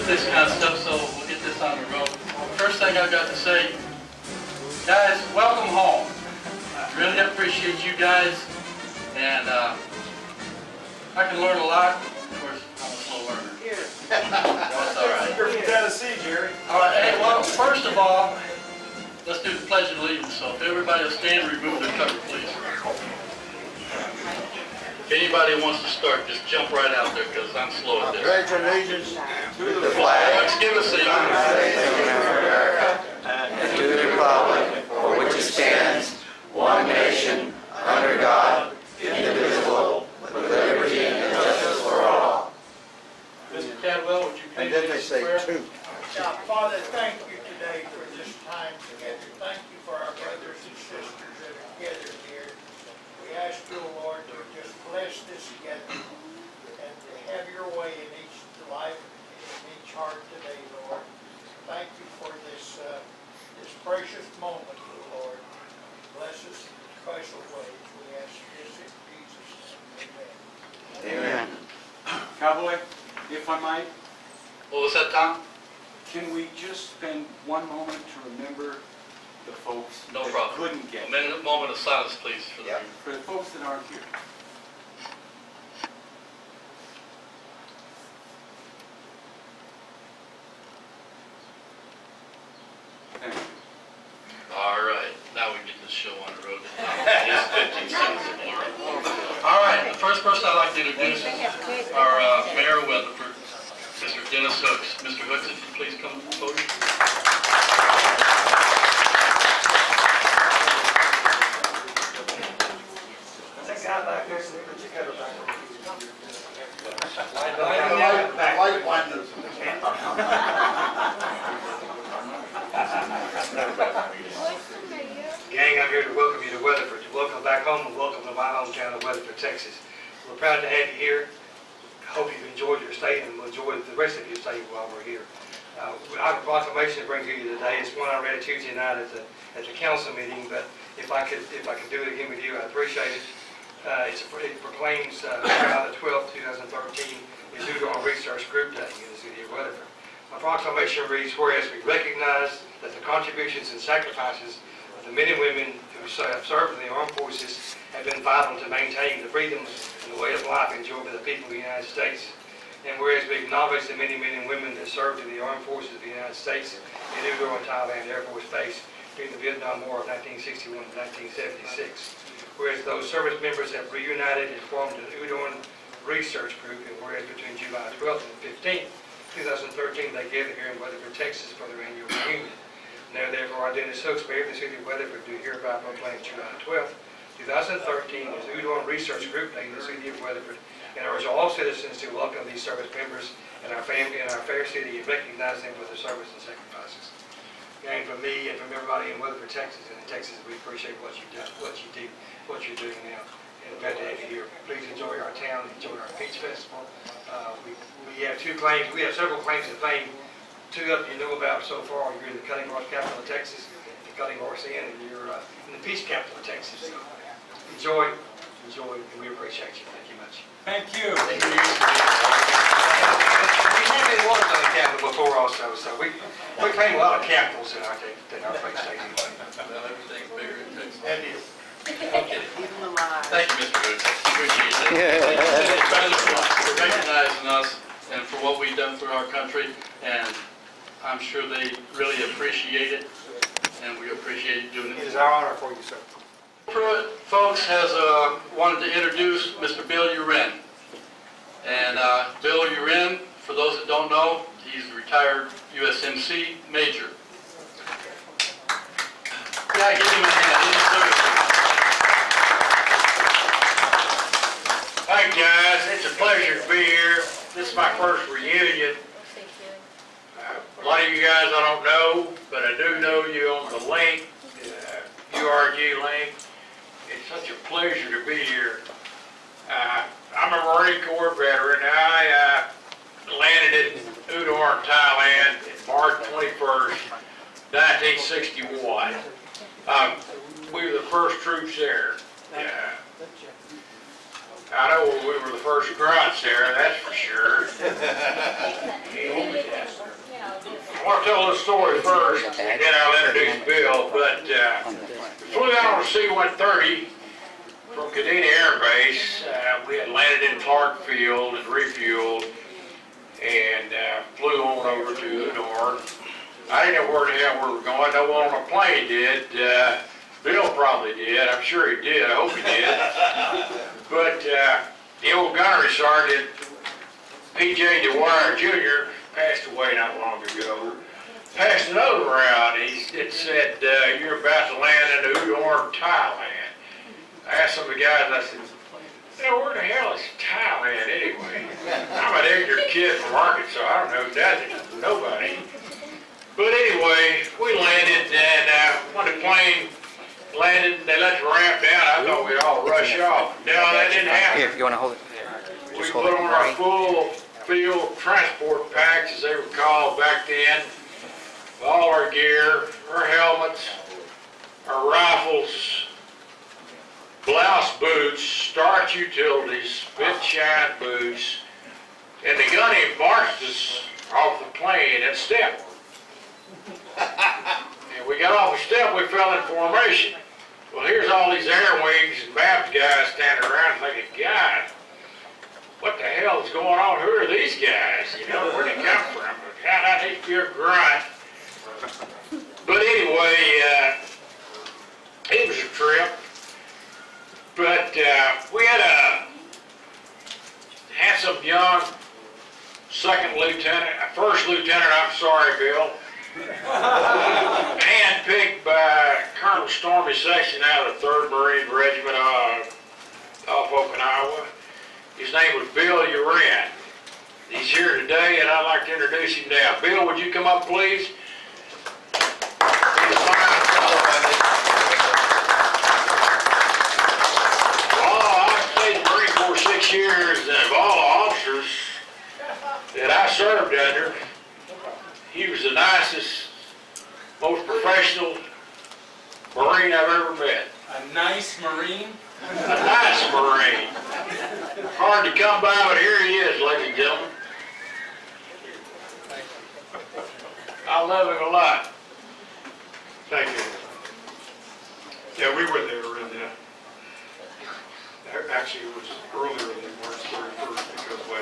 this kind of stuff, so we'll get this on the road. First thing I've got to say, guys, welcome home. I really appreciate you guys, and I can learn a lot. Of course, I'm a slow learner. That's all right. You're from Tennessee, Jerry. All right, hey, well, first of all, let's do the Pledge of Allegiance. So if everybody will stand and remove their cover, please. If anybody wants to start, just jump right out there, because I'm slow at this. Pledge allegiance to the flag Let's give us a of America and to the republic for which it stands, one nation, under God, indivisible, with liberty and justice for all. Mr. Cadwell, would you And please then lead they us say in prayer? two. Now, Father, thank you today for this time together. Thank you for our brothers and sisters that are gathered here. We ask you, Lord, to just bless this together and to have your way in each life, in each heart today, Lord. Thank you for this this precious moment, Lord. Bless us in special ways. We ask this in Jesus' name. Amen. Amen. Cowboy, if I might, What was that, Tom? can we just spend one moment to remember the folks No that problem. couldn't get A minute, moment of silence, please, for the for the folks that aren't here? Thank you. All right, now we get this show on the road. It's 15 seconds of glory. All right, the first person I'd like to introduce is our Mayor of Weatherford, Mr. Dennis Hooks. Mr. Hooks, if you please come to the podium. Gang, I'm here to welcome you to Weatherford, to welcome back home and welcome to my hometown of Weatherford, Texas. We're proud to have you here. Hope you've enjoyed your stay and will enjoy the rest of your stay while we're here. I have a proclamation to bring to you today. It's one I read Tuesday night at the council meeting, but if I could do it again with you, I'd appreciate it. It proclaims July the 12th, 2013 is Udorn Research Group Day in the city of Weatherford. My proclamation reads, whereas we recognize that the contributions and sacrifices of the men and women who have served in the armed forces have been vital to maintain the freedoms and the way of life enjoyed by the people of the United States. And whereas we acknowledge the many men and women that served in the armed forces of the United States in Udorn, Thailand Air Force Base during the Vietnam War of 1961 and 1976. Whereas those service members have reunited and formed an Udorn Research Group, and whereas between July 12th and 15th, 2013, they gather here in Weatherford, Texas for their annual reunion. Now, therefore, I, Dennis Hooks, Mayor of the City of Weatherford, do hereby proclaim July 12th, 2013 as Udorn Research Group Day in the City of Weatherford, and urge all citizens to welcome these service members and our family in our fair city and recognize them for their service and sacrifices. Gang, from me and from everybody in Weatherford, Texas, and in Texas, we appreciate what you've done, what you're doing now. And glad to have you here. Please enjoy our town, enjoy our Peach Festival. We have two claims. We have several claims to fame. Two of you know about so far. You're in the cutting horse capital of Texas, the cutting horse inn, and you're in the peach capital of Texas. So enjoy, and we appreciate you. Thank you much. Thank you. Thank you. We have been one on the capital before also, so we claim a lot of capitals in our place state. Well, everything's bigger in Texas. That is. Okay. Thank you, Mr. Hooks. Appreciate that. For recognizing us and for what we've done for our country, and I'm sure they really appreciate it, and we appreciate doing It it. is our honor for you, sir. Pruitt, folks, has wanted to introduce Mr. Bill Uren. And Bill Uren, for those that don't know, he's a retired USMC major. Yeah, give him a hand. He's service. Hey guys, it's a pleasure to be here. This is my first reunion. A lot of you guys I don't know, but I do know you on the link, URG link. It's such a pleasure to be here. I'm a Marine Corps veteran. I landed in Udorn, Thailand, March 21st, 1961. We were the first troops there. I know we were the first grunts there, that's for sure. tell the story first, and then I'll introduce Bill, but, we flew out on C-130 from Kadena Air Base. We had landed in Clark Field and refueled, and, flew on over to Udorn. I didn't know where the hell we were going, no one on the plane did. Bill probably did, I'm sure he did, I hope he did. But, the old gunnery sergeant, P.J. DeWire Jr., passed away not long ago. Passed another around. It said, you're about to land in Udorn, Thailand. I asked some of the guys, I said, where the hell is Thailand anyway? I'm an ignorant kid from Arkansas. I don't know that. Nobody. But anyway, we landed, and when the plane landed, they let the ramp down. I thought we'd all rush off. No, that didn't happen. Here, if you want to hold it. We Just put hold it on our right. full field transport packs, as they were called back then, all our gear, our helmets, our rifles, blouse boots, starch utilities, spit shine boots, and the gunny embarked us off the plane at step. And we got off the step, we fell in formation. Well, here's all these air wings and MAPS guys standing around thinking, God, what the hell is going on? Who are these guys? You know, where'd they come from? God, I hate to be a grunt. But anyway, it was a trip. But we had some young second lieutenant, first lieutenant, I'm sorry, Bill, handpicked by Colonel Stormy Section out of the 3rd Marine Regiment off Okinawa. His name was Bill Udorn. He's here today, and I'd like to introduce him now. Bill, would you come up, please? He's a fine fellow. Well, I stayed in the Marine Corps 6 years, and of all the officers that I served under, he was the nicest, most professional Marine I've ever met. A nice Marine? A nice Marine. Hard to come by, but here he is, ladies and gentlemen. I love him a lot. Thank you. Yeah, we were there, and actually it was earlier than March 31st because my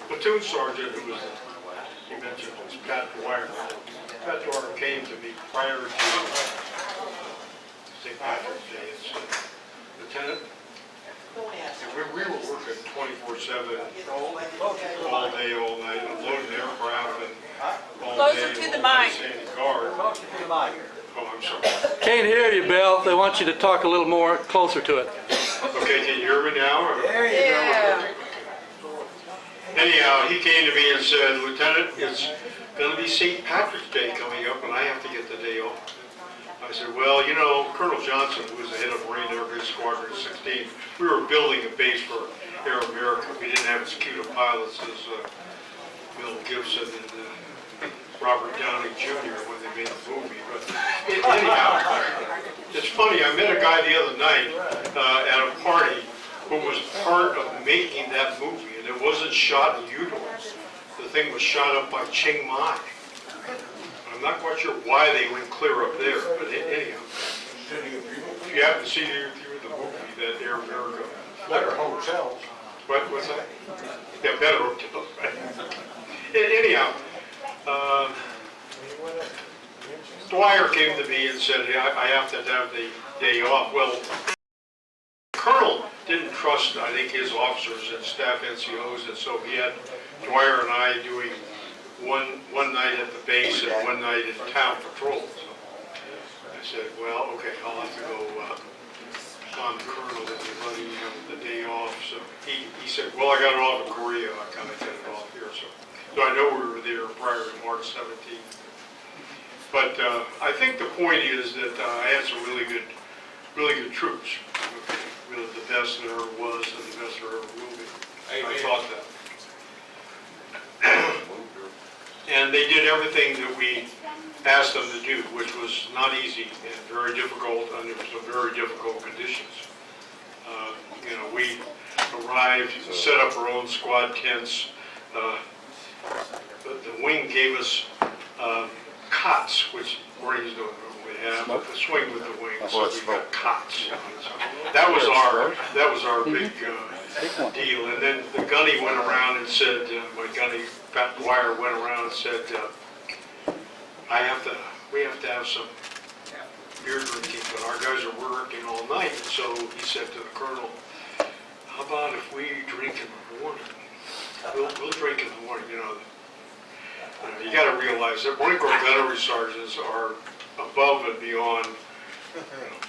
platoon sergeant, who was, you mentioned, was Pat Dwyer. Pat Dwyer came to me prior to St. Patrick's Day and said, Lieutenant, and we were working 24/7, all day, all night, loading aircraft and all Closer day, to the all night, mic. standing guard. Oh, I'm sorry. Can't hear you, Bill. They want you to talk a little more closer to it. Okay, can you hear me now? Or? Yeah. Anyhow, he came to me and said, Lieutenant, it's going to be St. Patrick's Day coming up, and I have to get the day off. I said, well, you know, Colonel Johnson, who was the head of Marine Air Base Squadron 16, we were building a base for Air America. We didn't have as cute a pilots as Bill Gibson and Robert Downey Jr. when they made the movie. But anyhow, it's funny, I met a guy the other night at a party who was part of making that movie, and it wasn't shot in Udorn. The thing was shot up by Chiang Mai. I'm not quite sure why they went clear up there, but anyhow. If you happen to see through the movie that Air America. Better hotels. What's that? Yeah, better hotels, right? Anyhow, Dwyer came to me and said, hey, I have to have the day off. Well, the Colonel didn't trust, I think, his officers and staff NCOs, and so he had Dwyer and I doing one night at the base and one night in town patrol. So I said, well, okay, I'll have to go on the Colonel that he's letting me have the day off. So he said, well, I got it off in Korea, I kind of get it off here. So I know we were there prior to March 17th. But I think the point is that I had some really good troops. Really the best there ever was and the best there ever will be. I thought that. And they did everything that we asked them to do, which was not easy and very difficult under some very difficult conditions. You know, we arrived, set up our own squad tents. The wing gave us cots, which Marines don't normally have, but the swing with the wings, so we got cots. That was our big deal. And then the gunny went around and said, my gunny, Pat Dwyer, went around and said, we have to have some beer drinking, but our guys are working all night. And so he said to the colonel, how about if we drink in the morning? We'll drink in the morning, you know. You got to realize that Marine Corps gunnery sergeants are above and beyond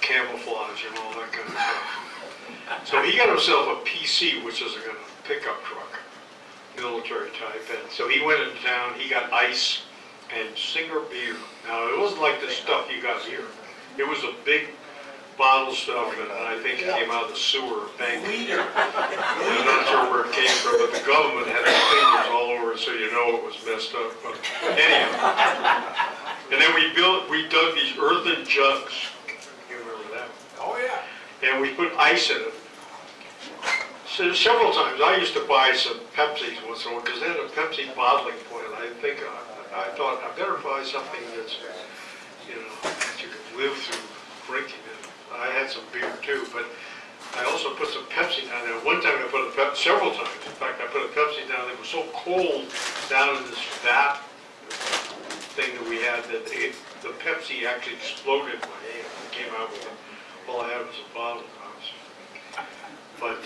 camouflage and all that kind of stuff. So he got himself a PC, which is a kind of pickup truck, military type. And so he went into town, he got ice and Singer beer. Now, it wasn't like the stuff you got here. It was a big bottle stuff, and I think it came out of the sewer bank. I'm not sure where it came from, but the government had their fingers all over it, so you know it was messed up. But anyhow, and then we dug these earthen jugs. You remember that? Oh, yeah. And we put ice in it. So several times, I used to buy some Pepsis once in a while, because they had a Pepsi bottling plant. I thought I better buy something that's, you know, that you could live through drinking it. I had some beer too, but I also put some Pepsi down there. One time I put several times, in fact, I put a Pepsi down there. It was so cold down in this vat thing that we had that the Pepsi actually exploded in my hand. It came out with all I had was a bottle of ice. But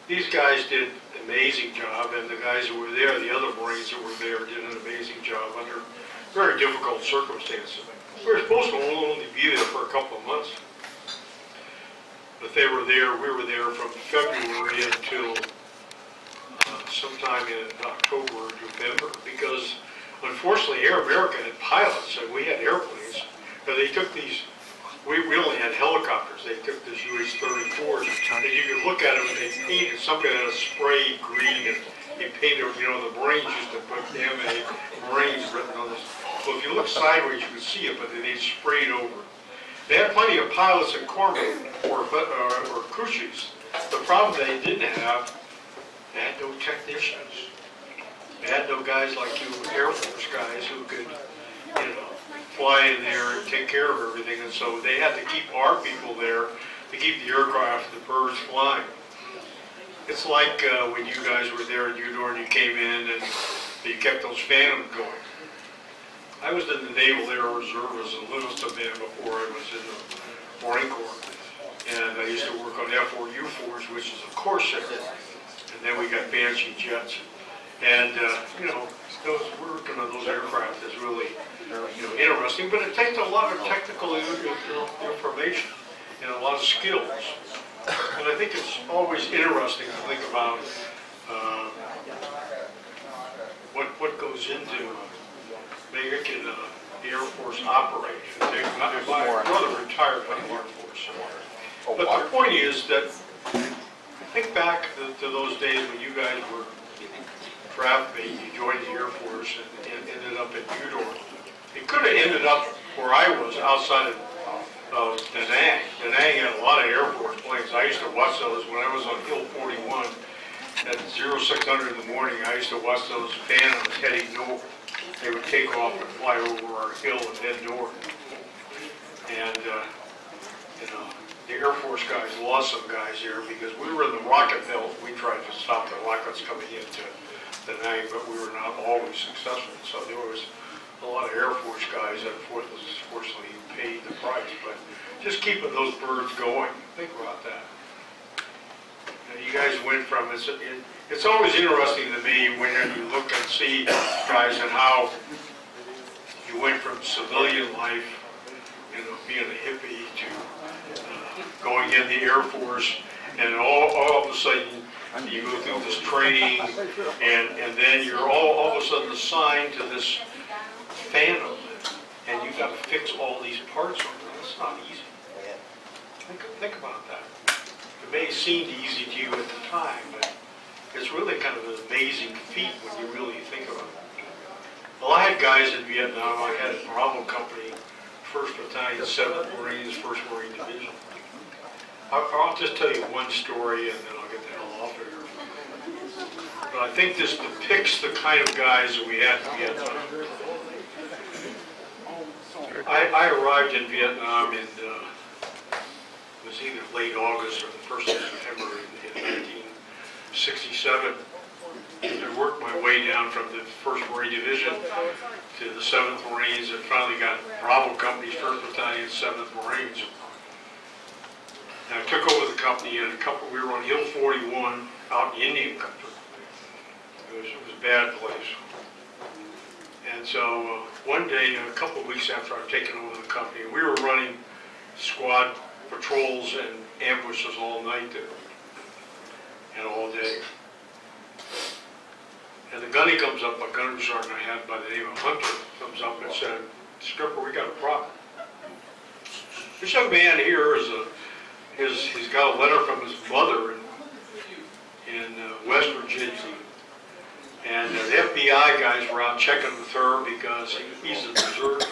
these guys did an amazing job, and the guys that were there, the other Marines that were there, did an amazing job under very difficult circumstances. We were supposed to only be there for a couple of months, but they were there. We were there from February until sometime in October or November, because unfortunately Air America had pilots and we had airplanes, but they took these. We only had helicopters. They took this US-34s, and you could look at them and they painted something that was sprayed green, and they painted, you know, the Marines used to put MA Marines written on this. So if you look sideways, you can see it, but they sprayed over. They had plenty of pilots and corpsmen or crew chiefs. The problem they didn't have, they had no technicians. They had no guys like you, Air Force guys, who could, you know, fly in there and take care of everything. And so they had to keep our people there to keep the aircraft, the birds flying. It's like when you guys were there at Udorn, you came in and you kept those Phantoms going. I was in the Naval Air Reserve as a enlisted man before I was in the Marine Corps. And I used to work on F4U4s, which is a Corsair. And then we got Banshee jets. And, you know, working on those aircraft is really, you know, interesting, but it takes a lot of technical information and a lot of skills. And I think it's always interesting to think about what goes into making the Air Force operate. My brother retired from the Air Force. But the point is that think back to those days when you guys were draft bait, you joined the Air Force and ended up at Udorn. It could have ended up where I was, outside of Da Nang. Da Nang had a lot of Air Force planes. I used to watch those when I was on Hill 41 at 0600 in the morning. I used to watch those Phantoms heading north. They would take off and fly over our hill and head north. And, you know, the Air Force guys lost some guys here because we were in the rocket belt. We tried to stop the rockets coming into Da Nang, but we were not always successful. So there was a lot of Air Force guys that unfortunately paid the price. But just keeping those birds going, think about that. You guys went from, it's always interesting to me when you look and see guys and how you went from civilian life, you know, being a hippie to going in the Air Force, and all of a sudden you go through this training, and then you're all of a sudden assigned to this Phantom, and you've got to fix all these parts on it. It's not easy. Think about that. It may seem easy to you at the time, but it's really kind of an amazing feat when you really think about it. Well, I had guys in Vietnam. I had a Bravo Company, 1st Battalion, 7th Marines, 1st Marine Division. I'll just tell you one story and then I'll get the hell off of here. But I think this depicts the kind of guys that we had in Vietnam. I arrived in Vietnam in, it was either late August or the 1st of September in 1967. I worked my way down from the 1st Marine Division to the 7th Marines, and finally got Bravo Company's 1st Battalion, 7th Marines. And I took over the company, and we were on Hill 41 out in Indian Country. It was a bad place. And so one day, a couple of weeks after I'd taken over the company, we were running squad patrols and ambushes all night there and all day. And the gunny comes up, a gunnery sergeant I had by the name of Hunter, comes up and said, "Skipper, we got a problem. This young man here he's got a letter from his mother in West Virginia. And the FBI guys were out checking with her because he's a deserter."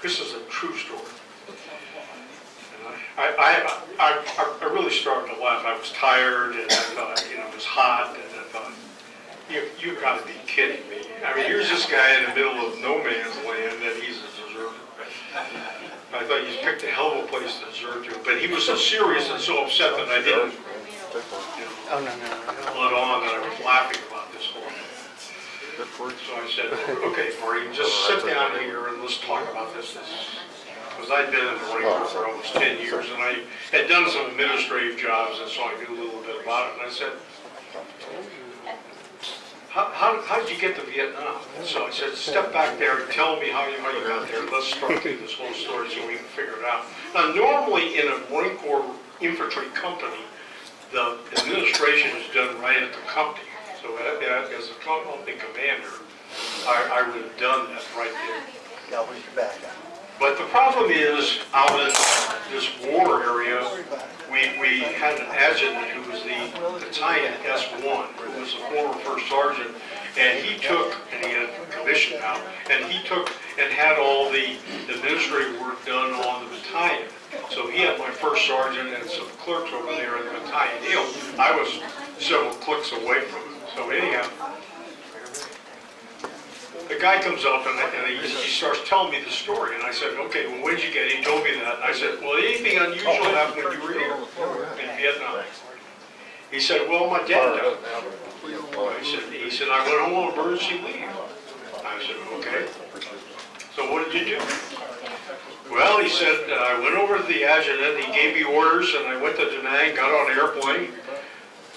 This is a true story. And I really started to laugh. I was tired, and I thought, it was hot, and I thought, you've got to be kidding me. I mean, here's this guy in the middle of no man's land, and he's a deserter. I thought you picked a hell of a place to desert to, but he was so serious and so upset that I didn't, let on that I was laughing about this whole thing. So I said, "Okay, Marine, just sit down here and let's talk about this." Because I'd been in the Marine Corps for almost 10 years, and I had done some administrative jobs, and so I knew a little bit about it. And I said, how did you get to Vietnam? And so I said, "Step back there and tell me how you got there. Let's start through this whole story so we can figure it out." Now, normally in a Marine Corps infantry company, the administration is done right at the company. So as a company commander, I would have done that right there. But the problem is, out in this war area, we had an adjutant who was the battalion S1, who was a former first sergeant, and he had commission now, and he took and had all the administrative work done on the battalion. So he had my first sergeant and some clerks over there in the battalion. I was several clicks away from him. So anyhow, the guy comes up and he starts telling me the story, and I said, "Okay, well, when did you get it?" He told me that, and I said, "Well, anything unusual happened when you were here in Vietnam?" He said, "Well, my dad died." He said, "I went home on emergency leave." I said, "Okay. So what did you do?" "Well," he said, "I went over to the adjutant, he gave me orders, and I went to Da Nang, got on an airplane,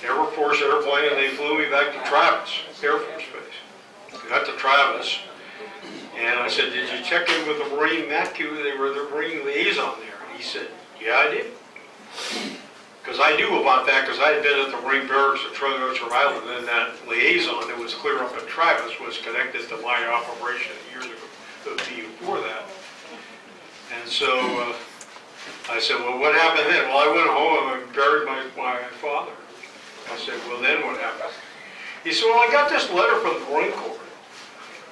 Air Force airplane, and they flew me back to Travis Air Force Base. Got to Travis, and I said, 'Did you check in with the Marine MATQ? They were the Marine liaison there.' And he said, 'Yeah, I did.' Because I knew about that, because I had been at the Marine Barracks at Treasure Island, and that liaison that was clear up at Travis was connected to my operation years ago, before that. And so I said, 'Well, what happened then?' 'Well, I went home and buried my father.' I said, 'Well, then what happened?' He said, 'Well, I got this letter from the Marine Corps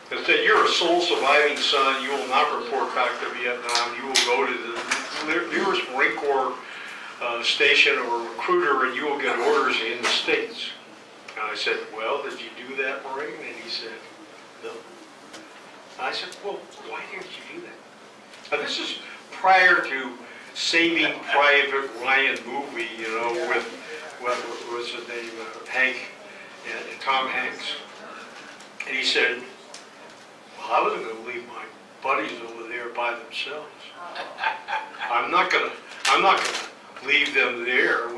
that said, you're a sole surviving son, you will not report back to Vietnam, you will go to the nearest Marine Corps station or recruiter, and you will get orders in the States.' And I said, 'Well, did you do that, Marine?' And he said, 'No.' I said, 'Well, why didn't you do that?' Now, this is prior to Saving Private Ryan movie, with, what was his name, Hank and Tom Hanks. And he said, 'Well, I wasn't going to leave my buddies over there by themselves. I'm not going to leave them there.